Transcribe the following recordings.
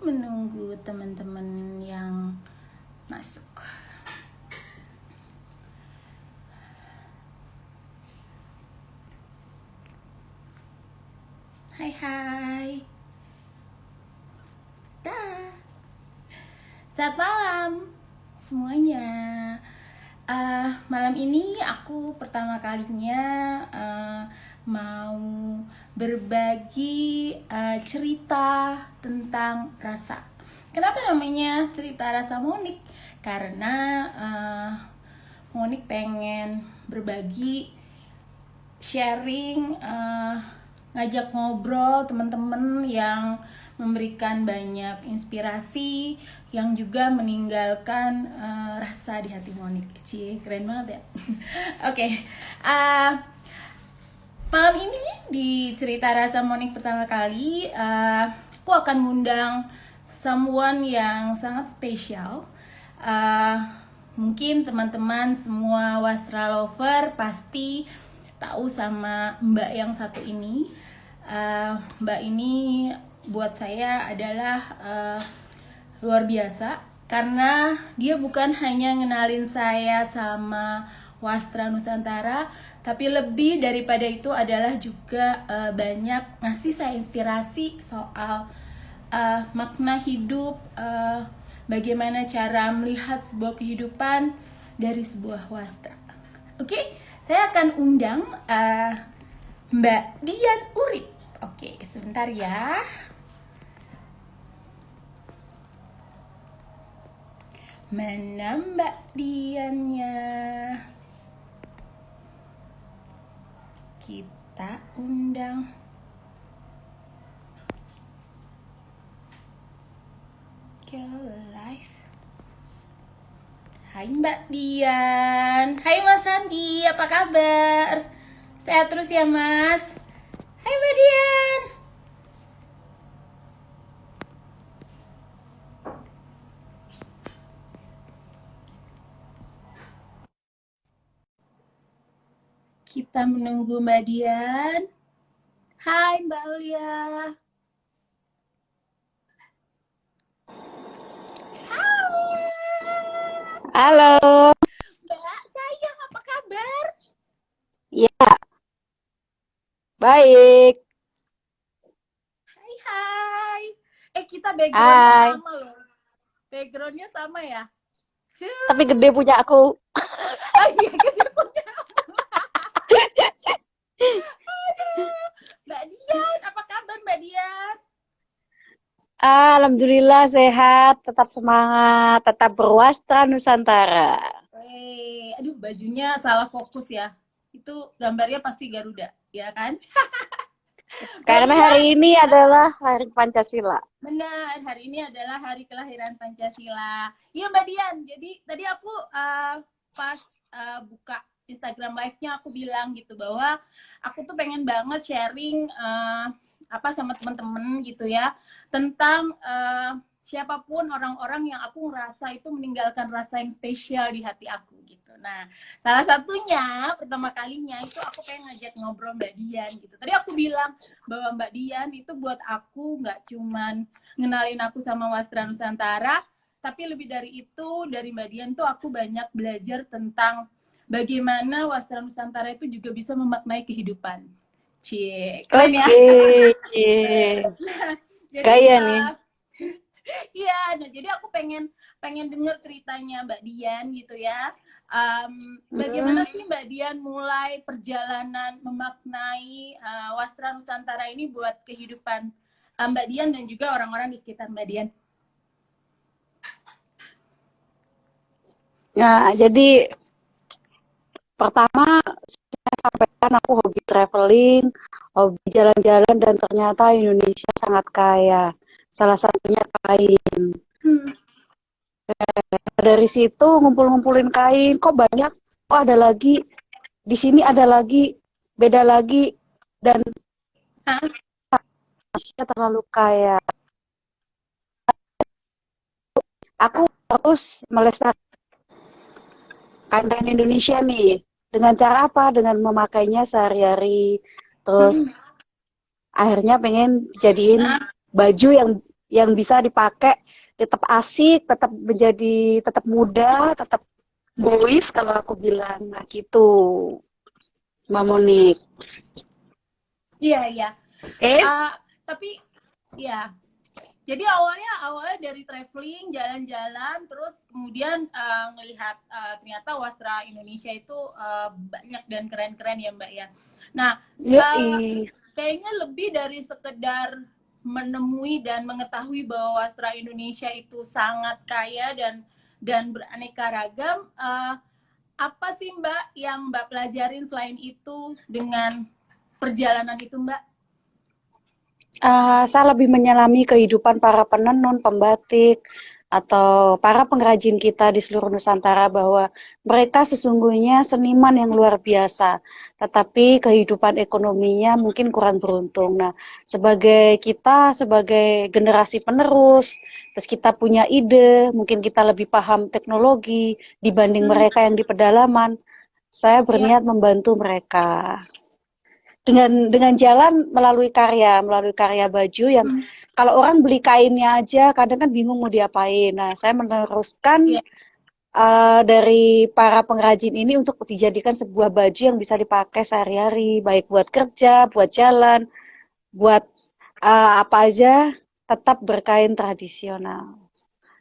menunggu teman-teman yang masuk. Hai hai. Dah. Selamat malam semuanya. Malam ini aku pertama kalinya mau berbagi cerita tentang rasa. Kenapa namanya cerita rasa Monik? Karena Monik pengen berbagi, sharing, ngajak ngobrol teman-teman yang memberikan banyak inspirasi, yang juga meninggalkan rasa di hati Monik. Cie, keren banget ya. Oke, malam ini di cerita rasa Monik pertama kali, aku akan mengundang someone yang sangat spesial. Mungkin teman-teman semua Wastra lover pasti tahu sama Mbak yang satu ini. Mbak ini buat saya adalah luar biasa karena dia bukan hanya ngenalin saya sama Wastra Nusantara, tapi lebih daripada itu adalah juga banyak ngasih saya inspirasi soal makna hidup, bagaimana cara melihat sebuah kehidupan dari sebuah wastra. Oke, saya akan undang Mbak Dian Urip. Oke, sebentar ya. Mana Mbak Diannya? Kita undang. Ke live. Hai Mbak Dian. Hai Mas Andi, apa kabar? Sehat terus ya Mas. Hai Mbak Dian. Kita menunggu Mbak Dian. Hai Mbak Aulia. Halo. Mbak sayang, apa kabar? Ya, baik. Hai. Kita backgroundnya Hai. sama loh. Backgroundnya sama ya? Tapi gede punya aku. Oh iya, gede punya. Aduh. Mbak Dian, apa kabar Mbak Dian? Alhamdulillah sehat, tetap semangat, tetap berwastra Nusantara. Aduh bajunya salah fokus ya. Itu gambarnya pasti Garuda, ya kan? Karena hari ini adalah Hari Pancasila. Benar, hari ini adalah hari kelahiran Pancasila. Iya Mbak Dian, jadi tadi aku pas buka Instagram live-nya aku bilang gitu bahwa aku tuh pengen banget sharing sama teman-teman gitu ya tentang siapapun orang-orang yang aku ngerasa itu meninggalkan rasa yang spesial di hati aku gitu. Nah, salah satunya pertama kalinya itu aku pengen ngajak ngobrol Mbak Dian gitu. Tadi aku bilang bahwa Mbak Dian itu buat aku nggak cuman ngenalin aku sama Wastra Nusantara, tapi lebih dari itu, dari Mbak Dian tuh aku banyak belajar tentang bagaimana Wastra Nusantara itu juga bisa memaknai kehidupan. Cie, keren ya. Cie. Nah, jadi Gaya nih. iya, nah jadi aku pengen denger ceritanya Mbak Dian gitu ya. Bagaimana sih Mbak Dian mulai perjalanan memaknai Wastra Nusantara ini buat kehidupan Mbak Dian dan juga orang-orang di sekitar Mbak Dian? Nah, jadi pertama saya sampaikan aku hobi traveling, hobi jalan-jalan, dan ternyata Indonesia sangat kaya. Salah satunya kain. Dari situ ngumpul-ngumpulin kain, kok banyak, kok ada lagi, di sini ada lagi, beda lagi, dan Indonesia terlalu kaya. Aku terus melestarikan kain Indonesia nih. Dengan cara apa? Dengan memakainya sehari-hari. Terus akhirnya pengen jadiin baju yang bisa dipakai, tetap asik, tetap muda, tetap boys kalau aku bilang. Nah gitu, Mbak Monik. Iya, iya. Eh, Tapi ya, jadi awalnya dari traveling, jalan-jalan, terus kemudian ngelihat ternyata wastra Indonesia itu banyak dan keren-keren ya Mbak ya. Nah, kayaknya lebih dari sekedar menemui dan mengetahui bahwa wastra Indonesia itu sangat kaya dan beraneka ragam. Apa sih Mbak yang Mbak pelajarin selain itu dengan perjalanan itu Mbak? Saya lebih menyelami kehidupan para penenun, pembatik, atau para pengrajin kita di seluruh Nusantara bahwa mereka sesungguhnya seniman yang luar biasa, tetapi kehidupan ekonominya mungkin kurang beruntung. Nah, sebagai generasi penerus, terus kita punya ide, mungkin kita lebih paham teknologi dibanding mereka yang di pedalaman. Saya berniat membantu mereka dengan jalan melalui karya baju yang kalau orang beli kainnya aja kadang kan bingung mau diapain. Nah, saya meneruskan dari para pengrajin ini untuk dijadikan sebuah baju yang bisa dipakai sehari-hari, baik buat kerja, buat jalan, buat apa aja, tetap berkain tradisional.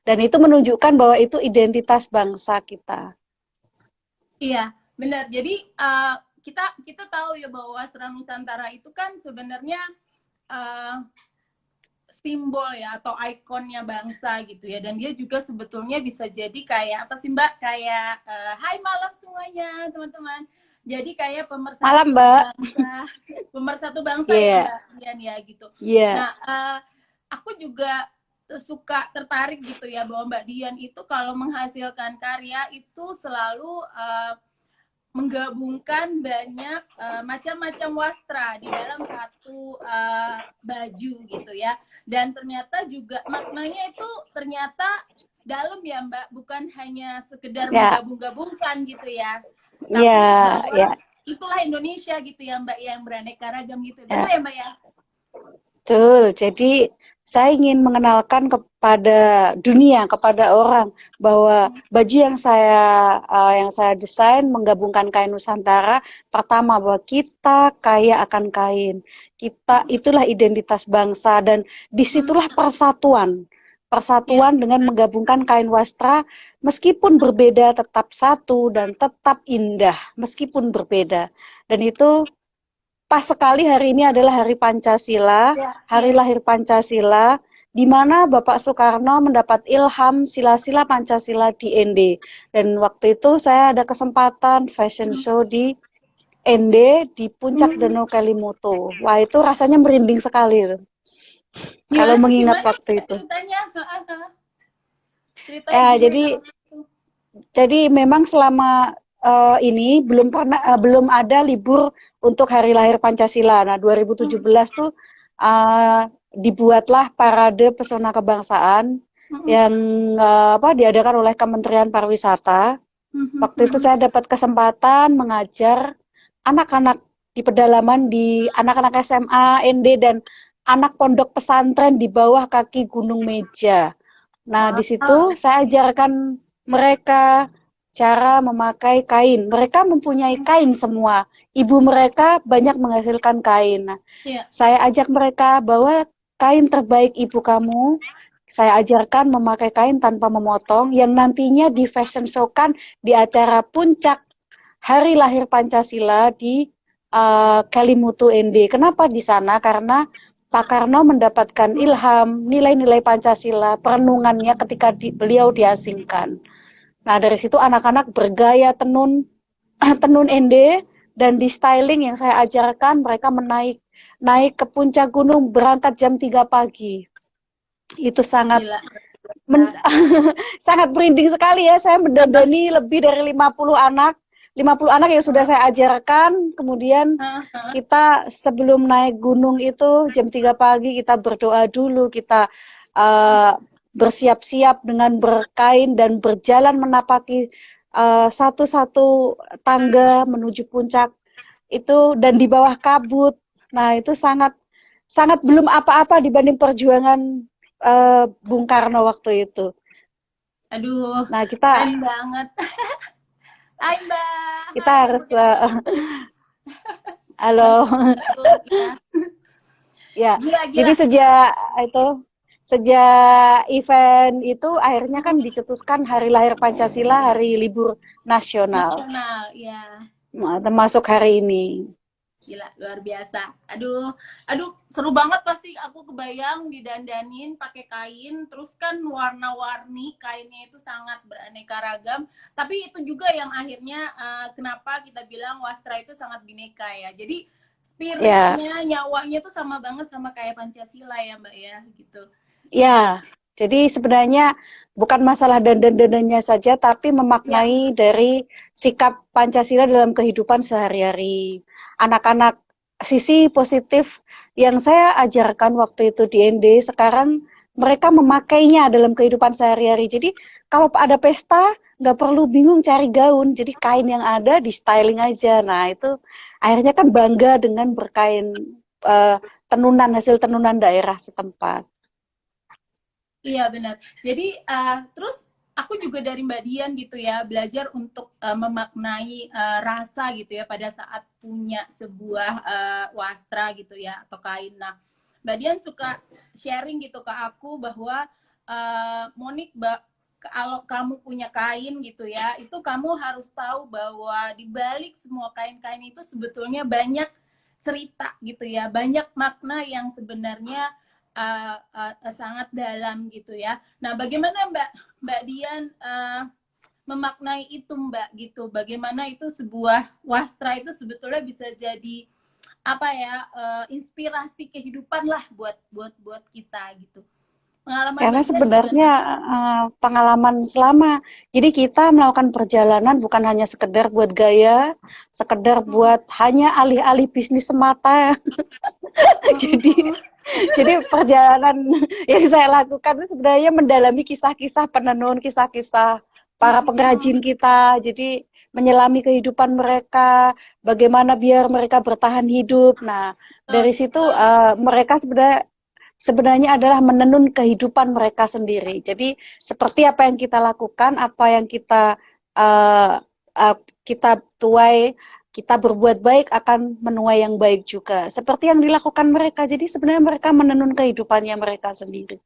Dan itu menunjukkan bahwa itu identitas bangsa kita. Iya, benar. Jadi kita tahu ya bahwa wastra Nusantara itu kan sebenarnya simbol ya atau ikonnya bangsa gitu ya, dan dia juga sebetulnya bisa jadi kayak apa sih Mbak, kayak hai malam semuanya teman-teman, jadi kayak pemersatu Malam, Mbak. bangsa, pemersatu bangsa ya Mbak Dian ya gitu. Nah, aku juga tertarik gitu ya bahwa Mbak Dian itu kalau menghasilkan karya itu selalu menggabungkan banyak macam-macam wastra di dalam satu baju gitu ya, dan ternyata juga maknanya itu ternyata dalam ya Mbak, bukan hanya sekedar menggabung-gabungkan gitu ya, tapi bahwa itulah Indonesia gitu ya Mbak, yang beraneka ragam gitu, benar ya Mbak ya? Betul, jadi saya ingin mengenalkan kepada dunia, kepada orang bahwa baju yang saya desain menggabungkan kain Nusantara. Pertama, bahwa kita kaya akan kain, kita itulah identitas bangsa, dan disitulah persatuan dengan menggabungkan kain wastra, meskipun berbeda tetap satu dan tetap indah meskipun berbeda. Dan itu pas sekali hari ini adalah Hari Pancasila, hari lahir Pancasila, di mana Bapak Soekarno mendapat ilham sila-sila Pancasila di ND. Dan waktu itu saya ada kesempatan fashion show di ND di puncak Danau Kelimutu. Wah, itu rasanya merinding sekali. Kalau mengingat waktu itu. Ceritanya jadi memang selama ini belum ada libur untuk hari lahir Pancasila. Nah, 2017 tuh dibuatlah parade pesona kebangsaan yang diadakan oleh Kementerian Pariwisata. Waktu itu saya dapat kesempatan mengajar anak-anak di pedalaman, di anak-anak SMA, ND, dan anak pondok pesantren di bawah kaki Gunung Meja. Nah, di situ saya ajarkan mereka cara memakai kain. Mereka mempunyai kain semua. Ibu mereka banyak menghasilkan kain. Nah, saya ajak mereka bahwa kain terbaik ibu kamu, saya ajarkan memakai kain tanpa memotong, yang nantinya di fashion show-kan di acara puncak Hari Lahir Pancasila di Kelimutu ND. Kenapa di sana? Karena Pak Karno mendapatkan ilham nilai-nilai Pancasila, perenungannya ketika beliau diasingkan. Nah, dari situ anak-anak bergaya tenun ND, dan di styling yang saya ajarkan mereka naik ke puncak gunung, berangkat jam 3 pagi. Itu sangat sangat merinding sekali ya. Saya mendandani lebih dari 50 anak yang sudah saya ajarkan. Kemudian kita sebelum naik gunung itu jam 3 pagi kita berdoa dulu, kita bersiap-siap dengan berkain dan berjalan menapaki satu-satu tangga menuju puncak itu, dan di bawah kabut. Nah, itu sangat belum apa-apa dibanding perjuangan Bung Karno waktu itu. Aduh, Nah, keren banget. Hai Mbak, kita hai harus teman-teman. halo. Mantap banget ya. Ya, jadi Gila-gila. sejak event itu akhirnya kan dicetuskan Hari Lahir Pancasila, hari libur nasional, Nasional, ya. termasuk hari ini. Gila, luar biasa. Aduh, aduh, seru banget pasti aku kebayang didandanin pakai kain, terus kan warna-warni kainnya itu sangat beraneka ragam. Tapi itu juga yang akhirnya kenapa kita bilang wastra itu sangat bineka ya. Jadi Ya, spiritnya, nyawanya tuh sama banget sama kayak Pancasila ya Mbak ya, gitu. ya. Jadi sebenarnya bukan masalah dandan-dandannya saja, tapi Ya, memaknai dari sikap Pancasila dalam kehidupan sehari-hari. Anak-anak sisi positif yang saya ajarkan waktu itu di ND, sekarang mereka memakainya dalam kehidupan sehari-hari. Jadi kalau ada pesta, nggak perlu bingung cari gaun. Jadi kain yang ada di styling aja. Nah itu akhirnya kan bangga dengan berkain eh, tenunan, hasil tenunan daerah setempat. iya benar. Jadi terus aku juga dari Mbak Dian gitu ya belajar untuk memaknai rasa gitu ya pada saat punya sebuah wastra gitu ya atau kain. Nah, Mbak Dian suka sharing gitu ke aku bahwa Monik, kalau kamu punya kain gitu ya, itu kamu harus tahu bahwa di balik semua kain-kain itu sebetulnya banyak cerita gitu ya, banyak makna yang sebenarnya sangat dalam gitu ya. Nah, bagaimana Mbak Dian memaknai itu Mbak gitu? Bagaimana itu sebuah wastra itu sebetulnya bisa jadi apa ya inspirasi kehidupan lah buat kita gitu. Pengalaman Karena Mbak Dian sebenarnya gimana? pengalaman selama, jadi kita melakukan perjalanan bukan hanya sekedar buat gaya, sekedar buat hanya alih-alih bisnis semata. Jadi, jadi perjalanan yang saya lakukan itu sebenarnya mendalami kisah-kisah penenun, kisah-kisah para pengrajin kita. Jadi menyelami kehidupan mereka, bagaimana biar mereka bertahan hidup. Nah, dari situ mereka sebenarnya adalah menenun kehidupan mereka sendiri. Jadi seperti apa yang kita lakukan, apa yang uh, kita tuai, kita berbuat baik akan menuai yang baik juga. Seperti yang dilakukan mereka. Jadi sebenarnya mereka menenun kehidupannya mereka sendiri.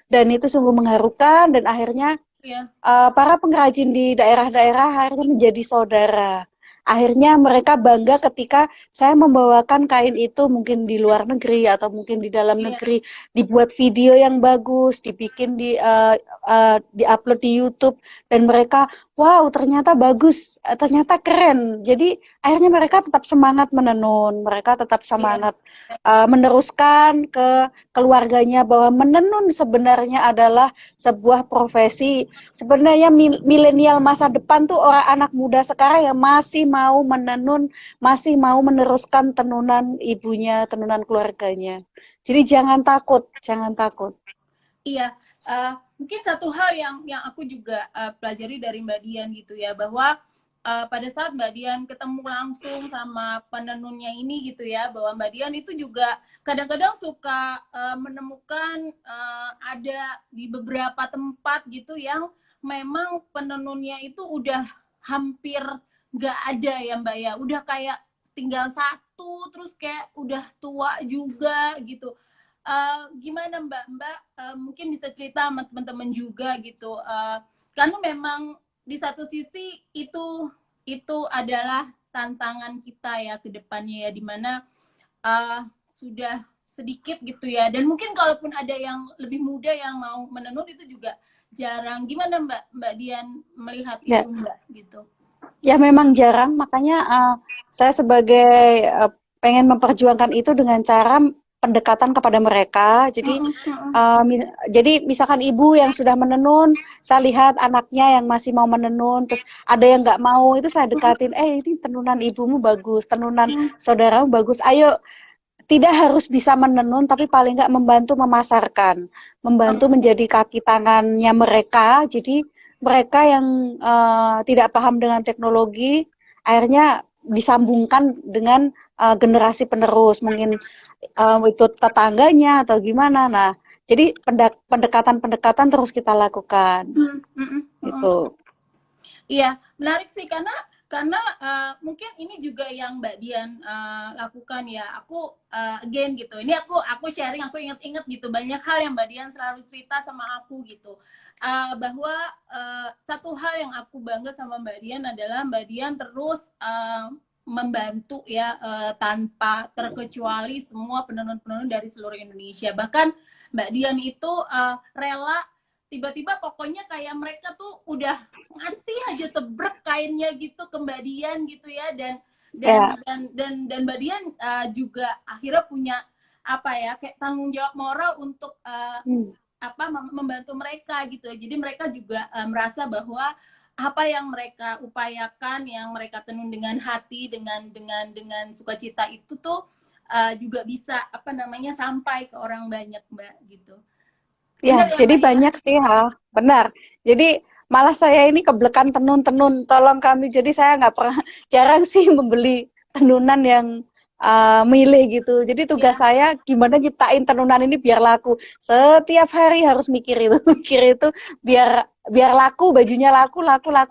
Dan itu sungguh mengharukan dan akhirnya Ya, para pengrajin di daerah-daerah akhirnya menjadi saudara. Akhirnya mereka bangga ketika saya membawakan kain itu mungkin di luar negeri atau mungkin di dalam iya, negeri, dibuat video yang bagus, dibikin di-upload di YouTube dan mereka wow ternyata bagus, ternyata keren. Jadi akhirnya mereka tetap semangat menenun, mereka tetap iya, semangat meneruskan ke keluarganya bahwa menenun sebenarnya adalah sebuah profesi. Sebenarnya milenial masa depan tuh orang anak muda sekarang yang masih mau menenun, masih mau meneruskan tenunan ibunya, tenunan keluarganya. Jadi jangan takut, jangan takut. iya. Mungkin satu hal yang aku juga pelajari dari Mbak Dian gitu ya bahwa pada saat Mbak Dian ketemu langsung sama penenunnya ini gitu ya bahwa Mbak Dian itu juga kadang-kadang suka menemukan ada di beberapa tempat gitu yang memang penenunnya itu udah hampir nggak ada ya Mbak ya udah kayak tinggal satu terus kayak udah tua juga gitu. Gimana Mbak mungkin bisa cerita sama teman-teman juga gitu karena memang di satu sisi itu adalah tantangan kita ya ke depannya ya dimana sudah sedikit gitu ya dan mungkin kalaupun ada yang lebih muda yang mau menenun itu juga jarang gimana Mbak Dian melihat Ya, itu Mbak gitu. ya memang jarang. Makanya saya sebagai pengen memperjuangkan itu dengan cara pendekatan kepada mereka. Jadi misalkan ibu yang sudah menenun, saya lihat anaknya yang masih mau menenun, terus ada yang nggak mau, itu saya dekatin, ini tenunan ibumu bagus, tenunan saudaramu bagus, ayo. Tidak harus bisa menenun, tapi paling nggak membantu memasarkan, membantu menjadi kaki tangannya mereka. Jadi mereka yang tidak paham dengan teknologi, akhirnya disambungkan dengan generasi penerus, mungkin itu tetangganya atau gimana. Nah, Jadi pendekatan-pendekatan terus kita lakukan. Gitu. Iya, menarik sih karena mungkin ini juga yang Mbak Dian lakukan ya. Aku again gitu. Ini aku sharing, aku inget-inget gitu banyak hal yang Mbak Dian selalu cerita sama aku gitu. Bahwa satu hal yang aku bangga sama Mbak Dian adalah Mbak Dian terus membantu ya tanpa terkecuali semua penenun-penenun dari seluruh Indonesia. Bahkan Mbak Dian itu rela tiba-tiba pokoknya kayak mereka tuh udah ngasih aja sebrek kainnya gitu ke Mbak Dian gitu ya, dan Mbak Dian juga akhirnya punya apa ya kayak tanggung jawab moral untuk membantu mereka gitu. Jadi mereka juga merasa bahwa apa yang mereka upayakan, yang mereka tenun dengan hati, dengan sukacita itu tuh juga bisa sampai ke orang banyak, Mbak, gitu. Ya, jadi banyak sih, benar. Jadi malah saya ini keblekan tenun-tenun, tolong kami. Jadi saya nggak pernah, jarang sih membeli tenunan yang milih gitu. Jadi tugas saya gimana nyiptain tenunan ini biar laku. Setiap hari harus mikir itu, biar laku, bajunya laku,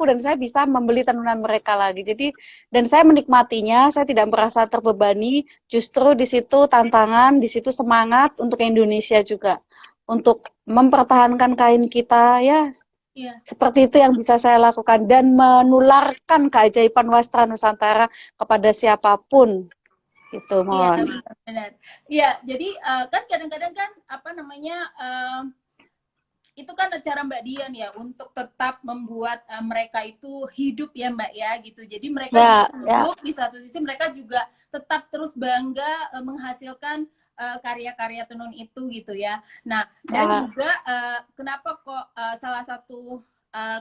dan saya bisa membeli tenunan mereka lagi. Jadi dan saya menikmatinya, saya tidak merasa terbebani. Justru di situ tantangan, di situ semangat untuk Indonesia juga. Untuk mempertahankan kain kita ya, seperti itu yang bisa saya lakukan dan menularkan keajaiban wastra Nusantara kepada siapapun itu. Mohon. Iya, benar. Iya, jadi kan kadang-kadang kan itu kan cara Mbak Dian ya untuk tetap membuat mereka itu hidup ya Mbak ya gitu. Jadi mereka hidup di satu sisi, mereka juga tetap terus bangga menghasilkan karya-karya tenun itu gitu ya. Nah, dan juga kenapa kok salah satu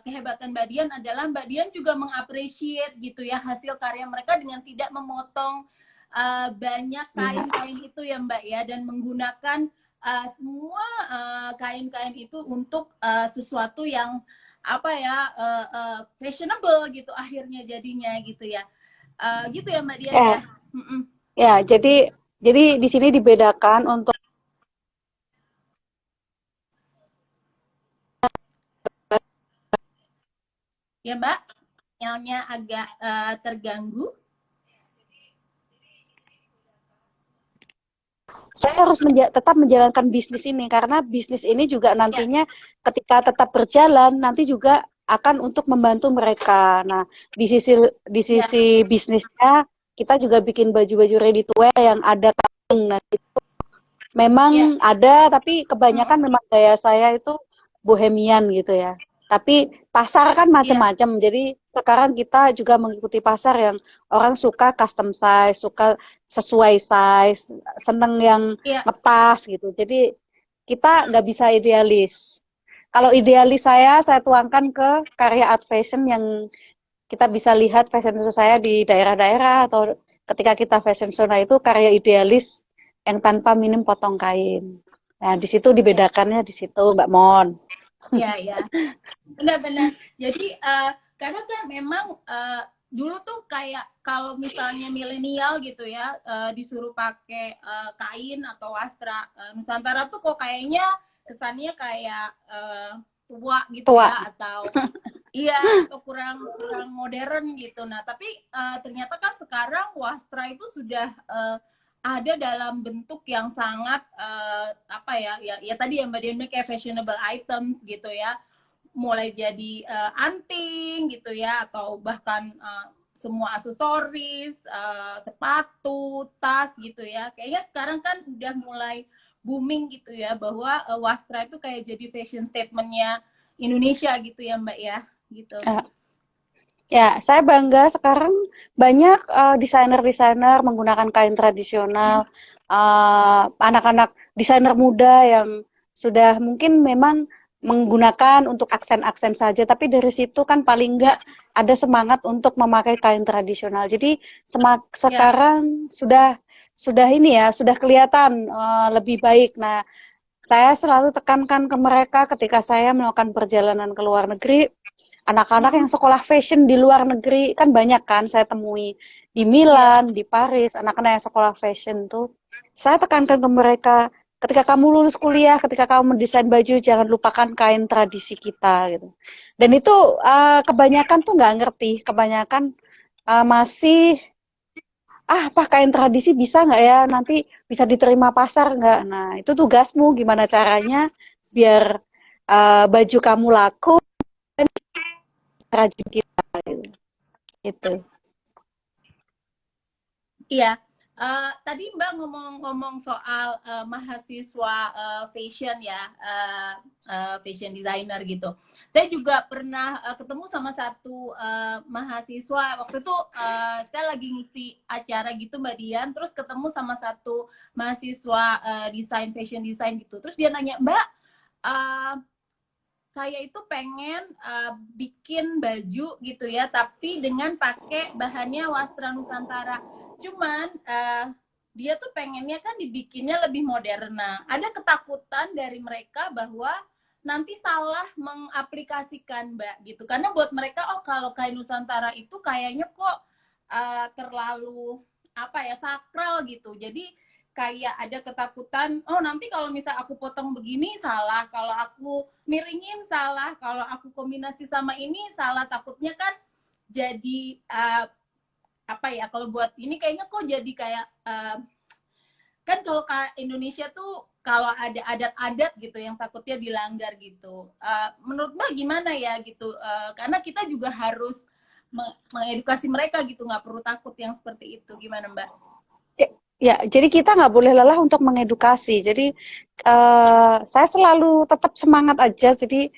kehebatan Mbak Dian adalah Mbak Dian juga mengapresiasi gitu ya hasil karya mereka dengan tidak memotong banyak kain-kain itu ya Mbak ya, dan menggunakan semua kain-kain itu untuk sesuatu yang fashionable gitu akhirnya jadinya gitu ya. Gitu ya Mbak Dian ya. Ya, jadi di sini dibedakan untuk ya Mbak, sinyalnya agak terganggu. Saya harus tetap menjalankan bisnis ini karena bisnis ini juga nantinya ketika tetap berjalan nanti juga akan untuk membantu mereka. Nah, di sisi bisnisnya kita juga bikin baju-baju ready to wear yang ada cutting. Nah, itu memang ada, tapi kebanyakan memang gaya saya itu bohemian gitu ya. Tapi pasar kan macam-macam. Jadi sekarang kita juga mengikuti pasar yang orang suka custom size, suka sesuai size, seneng yang ngepas gitu. Jadi kita nggak bisa idealis. Kalau idealis saya tuangkan ke karya art fashion yang kita bisa lihat fashion show saya di daerah-daerah atau ketika kita fashion show, nah itu karya idealis yang tanpa minim potong kain. Nah, di situ dibedakannya di situ, Mbak Mon. Iya, benar-benar. Jadi karena kan memang dulu tuh kayak kalau misalnya milenial gitu ya disuruh pakai kain atau wastra Nusantara tuh kok kayaknya kesannya kayak tua gitu ya, atau atau kurang modern gitu. Nah tapi ternyata kan sekarang wastra itu sudah ada dalam bentuk yang sangat ya tadi yang Mbak Dian kayak fashionable items gitu ya, mulai jadi anting gitu ya, atau bahkan semua aksesoris, sepatu, tas gitu ya. Kayaknya sekarang kan udah mulai booming gitu ya, bahwa wastra itu kayak jadi fashion statementnya Indonesia gitu ya Mbak ya, gitu. Ya, saya bangga sekarang banyak desainer-desainer menggunakan kain tradisional, anak-anak desainer muda yang sudah mungkin memang menggunakan untuk aksen-aksen saja, tapi dari situ kan paling enggak ada semangat untuk memakai kain tradisional. Jadi sekarang sudah ini ya, sudah kelihatan lebih baik. Nah, saya selalu tekankan ke mereka ketika saya melakukan perjalanan ke luar negeri, anak-anak yang sekolah fashion di luar negeri, kan banyak kan saya temui di Milan, di Paris, anak-anak yang sekolah fashion tuh, saya tekankan ke mereka, ketika kamu lulus kuliah, ketika kamu mendesain baju, jangan lupakan kain tradisi kita gitu. Dan itu kebanyakan tuh nggak ngerti, kebanyakan masih apa kain tradisi bisa nggak ya, nanti bisa diterima pasar nggak? Nah itu tugasmu, gimana caranya biar baju kamu laku dan rajin kita gitu. Iya, tadi Mbak ngomong-ngomong soal mahasiswa fashion ya, fashion designer gitu. Saya juga pernah ketemu sama satu mahasiswa, waktu itu saya lagi ngisi acara gitu Mbak Dian, terus ketemu sama satu mahasiswa fashion design gitu. Terus dia nanya, Mbak, saya itu pengen bikin baju gitu ya, tapi dengan pakai bahannya Wastra Nusantara. Cuman dia tuh pengennya kan dibikinnya lebih modern. Nah, ada ketakutan dari mereka bahwa nanti salah mengaplikasikan Mbak gitu. Karena buat mereka, oh kalau kain Nusantara itu kayaknya kok terlalu apa ya, sakral gitu. Jadi kayak ada ketakutan, oh nanti kalau misal aku potong begini salah, kalau aku miringin salah, kalau aku kombinasi sama ini salah, takutnya kan jadi apa ya, kalau buat ini kayaknya kok jadi kayak kan kalau Indonesia tuh kalau ada adat-adat gitu yang takutnya dilanggar gitu. Menurut Mbak gimana ya gitu? Karena kita juga harus mengedukasi mereka gitu, nggak perlu takut yang seperti itu. Gimana Mbak? Ya, jadi kita nggak boleh lelah untuk mengedukasi. Jadi saya selalu tetap semangat aja. Jadi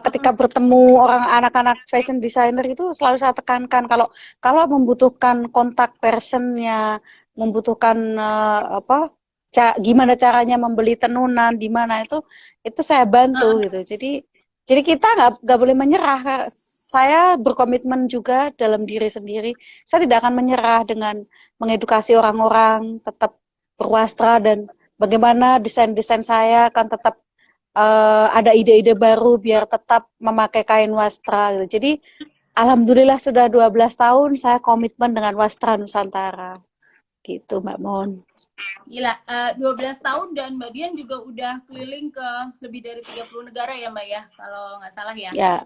ketika bertemu orang anak-anak fashion designer itu selalu saya tekankan kalau membutuhkan kontak personnya, membutuhkan gimana caranya membeli tenunan di mana itu saya bantu gitu. Jadi kita nggak boleh menyerah. Saya berkomitmen juga dalam diri sendiri. Saya tidak akan menyerah dengan mengedukasi orang-orang, tetap berwastra, dan bagaimana desain-desain saya akan tetap ada ide-ide baru biar tetap memakai kain wastra gitu. Jadi alhamdulillah sudah 12 tahun saya komitmen dengan Wastra Nusantara. Gitu Mbak Mon. Gila, 12 tahun dan Mbak Dian juga udah keliling ke lebih dari 30 negara ya Mbak ya, kalau nggak salah ya. Ya.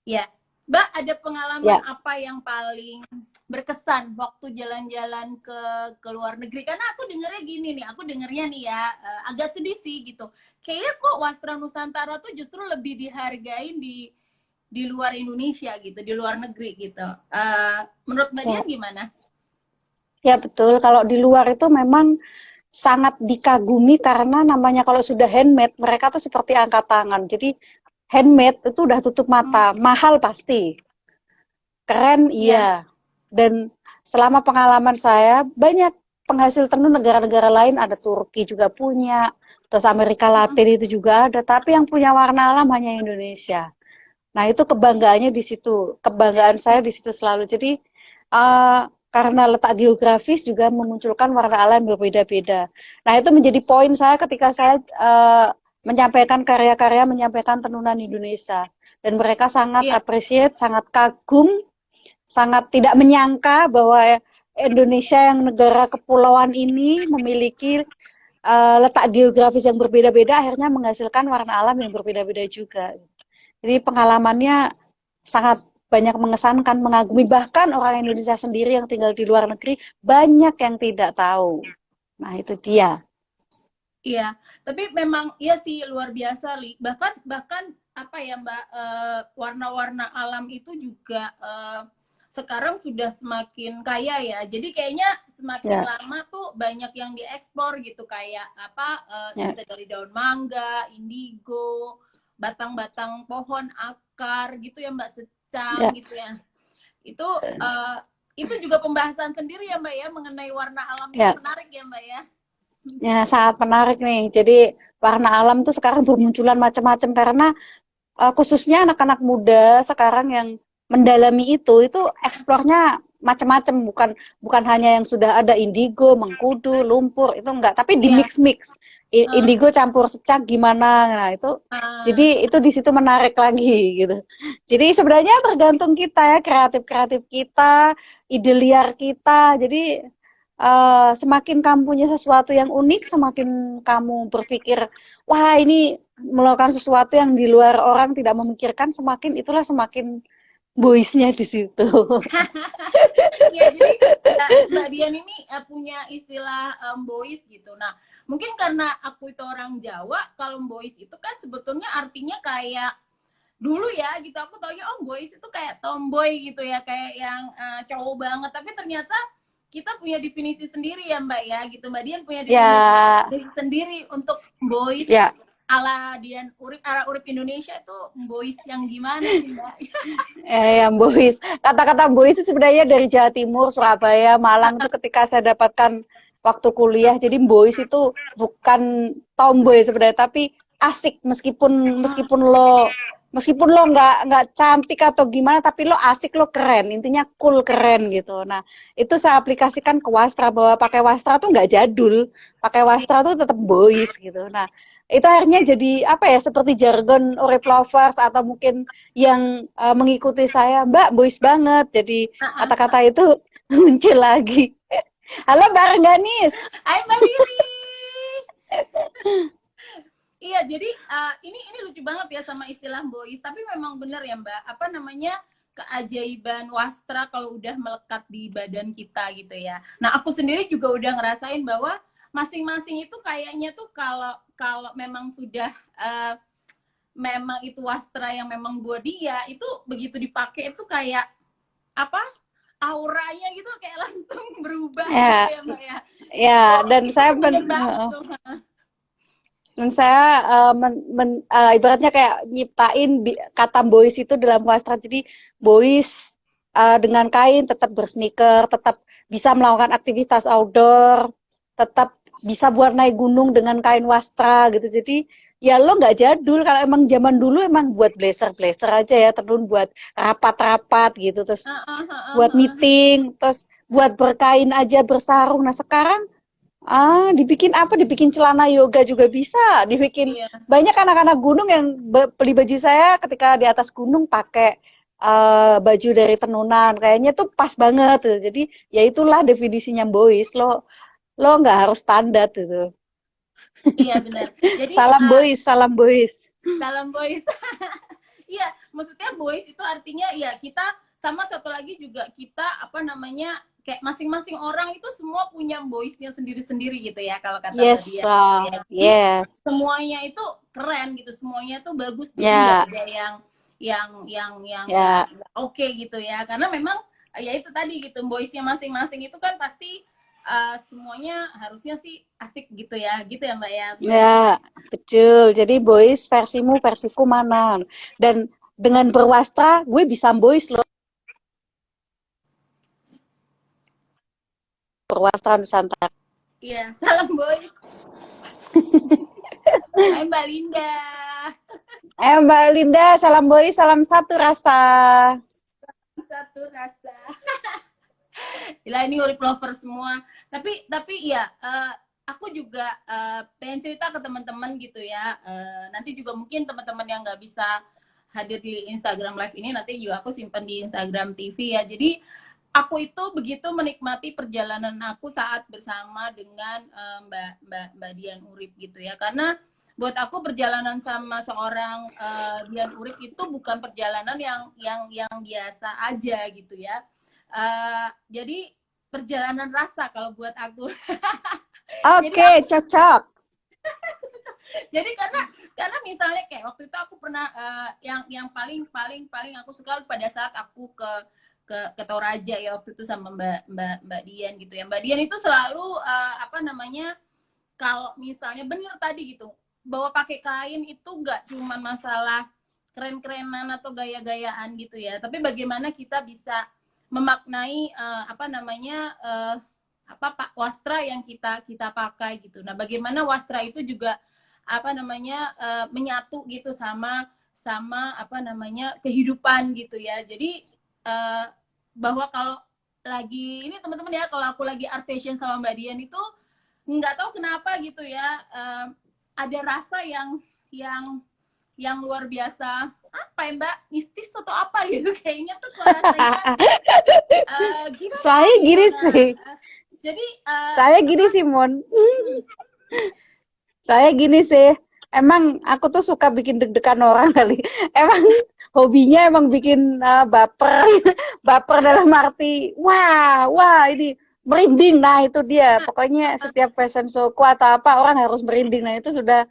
Ya, Mbak ada pengalaman apa yang paling berkesan waktu jalan-jalan ke luar negeri? Karena aku dengernya gini nih, aku dengernya nih ya, agak sedih sih gitu. Kayaknya kok Wastra Nusantara tuh justru lebih dihargain di luar Indonesia gitu, di luar negeri gitu. Menurut Mbak Dian gimana? Ya betul, kalau di luar itu memang sangat dikagumi karena namanya kalau sudah handmade, mereka tuh seperti angkat tangan. Jadi handmade itu udah tutup mata, mahal pasti, keren iya. Dan selama pengalaman saya, banyak penghasil tenun negara-negara lain, ada Turki juga punya, terus Amerika Latin itu juga ada, tapi yang punya warna alam hanya Indonesia. Nah itu kebanggaannya di situ, kebanggaan saya di situ selalu. Jadi karena letak geografis juga memunculkan warna alam berbeda-beda. Nah itu menjadi poin saya ketika saya menyampaikan karya-karya, menyampaikan tenunan Indonesia. Dan mereka sangat appreciate, sangat kagum, sangat tidak menyangka bahwa Indonesia yang negara kepulauan ini memiliki letak geografis yang berbeda-beda, akhirnya menghasilkan warna alam yang berbeda-beda juga. Jadi pengalamannya sangat banyak mengesankan, mengagumi, bahkan orang Indonesia sendiri yang tinggal di luar negeri banyak yang tidak tahu. Nah itu dia. Iya, tapi memang iya sih luar biasa, Li. Bahkan apa ya Mbak, warna-warna alam itu juga sekarang sudah semakin kaya ya. Jadi kayaknya semakin lama tuh banyak yang diekspor gitu, kayak apa bisa dari daun mangga, indigo, batang-batang pohon akar gitu ya Mbak, secang gitu ya. Itu juga pembahasan sendiri ya Mbak ya, mengenai warna alam yang menarik ya Mbak ya. Ya, sangat menarik nih. Jadi warna alam tuh sekarang bermunculan macam-macam karena khususnya anak-anak muda sekarang yang mendalami itu eksplornya macam-macam, bukan hanya yang sudah ada indigo, mengkudu, lumpur, itu enggak, tapi di mix-mix. Indigo campur secang gimana. Nah, itu jadi itu di situ menarik lagi gitu. Jadi sebenarnya tergantung kita ya, kreatif-kreatif kita, ide liar kita. Jadi semakin kamu punya sesuatu yang unik, semakin kamu berpikir, wah ini melakukan sesuatu yang di luar orang tidak memikirkan, semakin boysnya di situ. Iya, jadi Mbak Dian ini punya istilah boys gitu. Nah, mungkin karena aku itu orang Jawa, kalau boys itu kan sebetulnya artinya kayak dulu ya gitu, aku taunya boys itu kayak tomboy gitu ya, kayak yang cowok banget. Tapi ternyata kita punya definisi sendiri ya Mbak ya gitu. Mbak Dian punya Ya, definisi sendiri untuk boys ya, ala Dian Urip, ala Urip Indonesia itu boys yang gimana sih Mbak? yang boys. Kata-kata boys itu sebenarnya dari Jawa Timur, Surabaya, Malang itu ketika saya dapatkan waktu kuliah. Jadi boys itu bukan tomboy sebenarnya, tapi asik meskipun lo nggak cantik atau gimana, tapi lo asik, lo keren, intinya cool, keren gitu. Nah, itu saya aplikasikan ke wastra, bahwa pakai wastra tuh nggak jadul, pakai wastra tuh tetap boys gitu. Nah, itu akhirnya jadi apa ya, seperti jargon Orif Lovers atau mungkin yang mengikuti saya, Mbak boys banget. Jadi kata-kata itu muncul lagi. Halo Mbak Rengganis. Hai Mbak Lili. Iya, jadi ini lucu banget ya sama istilah boys. Tapi memang benar ya Mbak, apa namanya, keajaiban wastra kalau udah melekat di badan kita gitu ya. Nah, aku sendiri juga udah ngerasain bahwa masing-masing itu kayaknya tuh kalau memang sudah memang itu wastra yang memang buat dia, itu begitu dipakai itu kayak apa? Auranya gitu kayak langsung berubah gitu Ya, ya Mbak ya. ya, dan Itu saya bener banget tuh. dan saya ibaratnya kayak nyiptain kata boys itu dalam wastra. Jadi boys dengan kain tetap bersneaker, tetap bisa melakukan aktivitas outdoor, tetap bisa buat naik gunung dengan kain wastra gitu. Jadi ya lo nggak jadul. Kalau emang zaman dulu emang buat blazer aja ya, tenun buat rapat-rapat gitu, terus buat meeting, terus buat berkain aja, bersarung. Nah sekarang dibikin apa? Dibikin celana yoga juga bisa. Dibikin Iya. banyak anak-anak gunung yang beli baju saya ketika di atas gunung pakai baju dari tenunan. Kayaknya tuh pas banget tuh. Jadi ya itulah definisinya boys. Lo nggak harus standar gitu. Iya benar. Jadi Salam boys, salam boys. dalam boys, iya, maksudnya boys itu artinya ya kita, sama satu lagi juga kita apa namanya, kayak masing-masing orang itu semua punya boysnya sendiri-sendiri gitu ya kalau kata Mbak Yes, Dia. Ya, jadi yes. semuanya itu keren gitu, semuanya itu bagus. Jadi nggak Ya, ada yang ya. nggak oke gitu ya. Karena memang ya itu tadi gitu, boysnya masing-masing itu kan pasti semuanya harusnya sih asik gitu ya Mbak ya. Ya, betul. Jadi boys versimu, versiku mana? Dan dengan berwastra, gue bisa boys loh. Berwastra Nusantara. Iya, salam boys. Hai Mbak Linda. Mbak Linda, salam boys, salam satu rasa. Satu rasa. Gila, ini Urip lover semua. Tapi ya, aku juga pengen cerita ke teman-teman gitu ya. Nanti juga mungkin teman-teman yang nggak bisa hadir di Instagram Live ini, nanti juga aku simpan di Instagram TV ya. Jadi aku itu begitu menikmati perjalanan aku saat bersama dengan Mbak Dian Urip gitu ya. Karena buat aku perjalanan sama seorang Dian Urip itu bukan perjalanan yang biasa aja gitu ya. Jadi perjalanan rasa kalau buat aku. Oke, cocok. Jadi karena misalnya kayak waktu itu aku pernah yang paling aku suka pada saat aku ke Toraja ya waktu itu sama Mbak Dian gitu ya. Mbak Dian itu selalu apa namanya, kalau misalnya bener tadi gitu, bahwa pakai kain itu nggak cuma masalah keren-kerenan atau gaya-gayaan gitu ya, tapi bagaimana kita bisa memaknai apa namanya apa wastra yang kita pakai gitu. Nah, bagaimana wastra itu juga apa namanya menyatu gitu sama apa namanya kehidupan gitu ya. Jadi bahwa kalau lagi ini teman-teman ya, kalau aku lagi art fashion sama Mbak Dian itu nggak tahu kenapa gitu ya, ada rasa yang luar biasa, apa ya Mbak, mistis atau apa gitu kayaknya tuh kalau rasanya gimana Soalnya gini sih, Jadi Saya gini sih, Mon. Saya gini sih, emang aku tuh suka bikin deg-degan orang kali. Emang hobinya emang bikin baper, baper dalam arti, wah, wah ini merinding. Nah itu dia. Pokoknya setiap fashion showku atau apa orang harus merinding. Nah itu sudah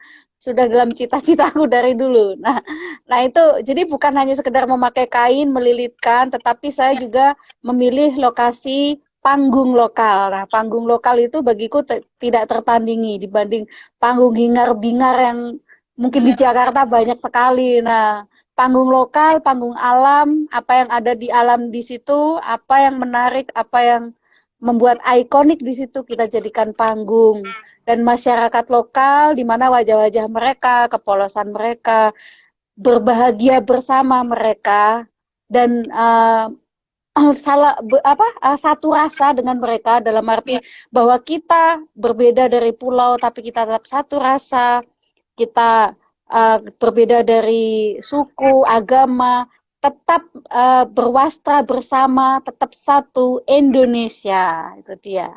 dalam cita-citaku dari dulu. Nah itu jadi bukan hanya sekedar memakai kain melilitkan, tetapi saya ya, juga memilih lokasi panggung lokal. Nah, panggung lokal itu bagiku tidak tertandingi dibanding panggung hingar-bingar yang mungkin di benar. Jakarta banyak sekali. Nah, panggung lokal, panggung alam, apa yang ada di alam di situ, apa yang menarik, apa yang membuat ikonik di situ kita jadikan panggung. Dan masyarakat lokal, di mana wajah-wajah mereka, kepolosan mereka, berbahagia bersama mereka, dan satu rasa dengan mereka dalam Ya, arti bahwa kita berbeda dari pulau tapi kita tetap satu rasa, kita berbeda dari suku, agama, tetap berwastra bersama, tetap satu Indonesia. Itu dia.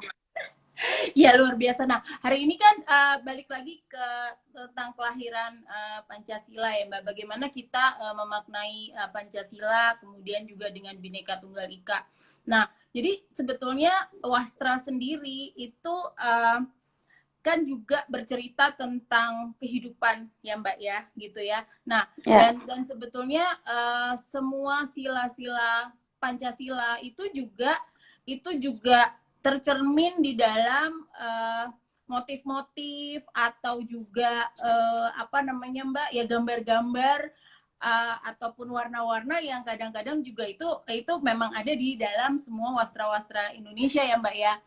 ya luar biasa. Nah, hari ini kan balik lagi ke tentang kelahiran Pancasila ya Mbak. Bagaimana kita memaknai Pancasila, kemudian juga dengan Bhinneka Tunggal Ika. Nah, jadi sebetulnya Wastra sendiri itu kan juga bercerita tentang kehidupan ya Mbak ya, gitu ya. Nah, Ya, dan sebetulnya semua sila-sila Pancasila itu juga tercermin di dalam motif-motif atau juga apa namanya Mbak ya gambar-gambar ataupun warna-warna yang kadang-kadang juga itu memang ada di dalam semua wastra-wastra Indonesia ya Mbak ya.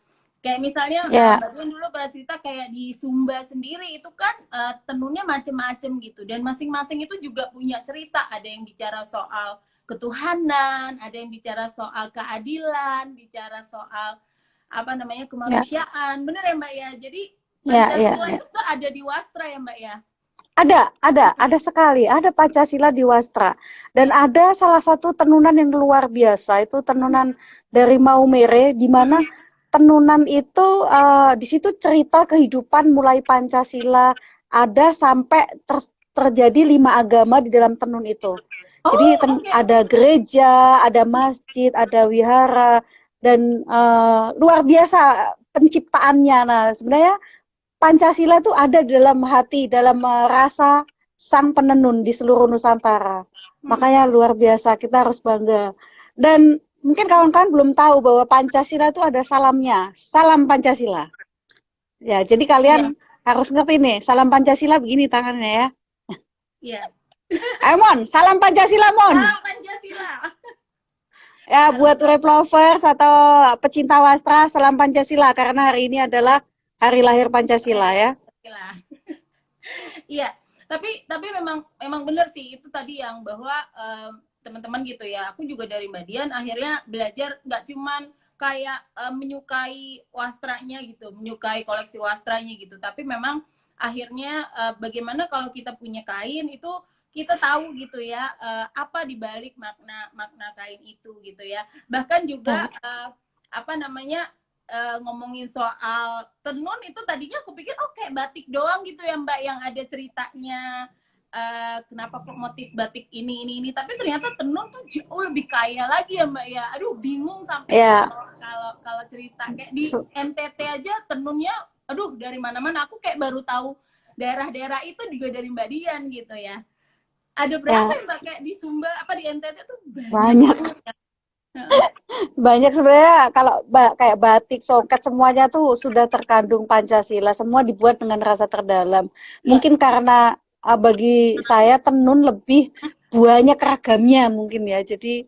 Kayak misalnya ya, Mbak Dian dulu pada cerita kayak di Sumba sendiri itu kan tenunnya macem-macem gitu dan masing-masing itu juga punya cerita. Ada yang bicara soal ketuhanan, ada yang bicara soal keadilan, bicara soal apa namanya ya, kemanusiaan. Bener ya Mbak ya? Jadi ya, ya, Pancasila ya. itu ada di Wastra ya Mbak ya? Ada sekali, ada Pancasila di Wastra. Dan Ya. ada salah satu tenunan yang luar biasa, itu tenunan dari Maumere, di mana tenunan itu di situ cerita kehidupan mulai Pancasila, ada sampai terjadi 5 agama di dalam tenun itu. Jadi Oh, oke. ada gereja, ada masjid, ada wihara, dan luar biasa penciptaannya. Nah, sebenarnya Pancasila itu ada di dalam hati, dalam rasa sang penenun di seluruh Nusantara. Makanya luar biasa, kita harus bangga. Dan mungkin kawan-kawan belum tahu bahwa Pancasila itu ada salamnya, salam Pancasila. Ya, jadi kalian Iya, harus ngerti nih, salam Pancasila begini tangannya ya. iya. Ayo Mon, salam Pancasila Mon. Salam Pancasila. Ya, Salam buat rap lovers atau pecinta wastra, salam Pancasila karena hari ini adalah hari lahir Pancasila Hari ya. Pancasila. Iya, tapi memang benar sih itu tadi yang bahwa teman-teman gitu ya. Aku juga dari Mbak Dian akhirnya belajar nggak cuman kayak menyukai wastranya gitu, menyukai koleksi wastranya gitu, tapi memang akhirnya bagaimana kalau kita punya kain itu kita tahu gitu ya apa dibalik makna makna kain itu gitu ya. Bahkan juga Nah, apa namanya ngomongin soal tenun itu tadinya aku pikir oke batik doang gitu ya Mbak yang ada ceritanya kenapa kok motif batik ini tapi ternyata tenun tuh jauh lebih kaya lagi ya Mbak ya. Aduh bingung sampai ya, kalau kalau kalau cerita kayak di NTT aja tenunnya aduh dari mana-mana aku kayak baru tahu daerah-daerah itu juga dari Mbak Dian gitu ya. Ada berapa ya ya Mbak kayak di Sumba apa di NTT tuh banyak banyak. banget ya. Banyak sebenarnya kalau kayak batik, songket semuanya tuh sudah terkandung Pancasila, semua dibuat dengan rasa terdalam. Iya. Mungkin karena bagi saya tenun lebih banyak ragamnya mungkin ya. Jadi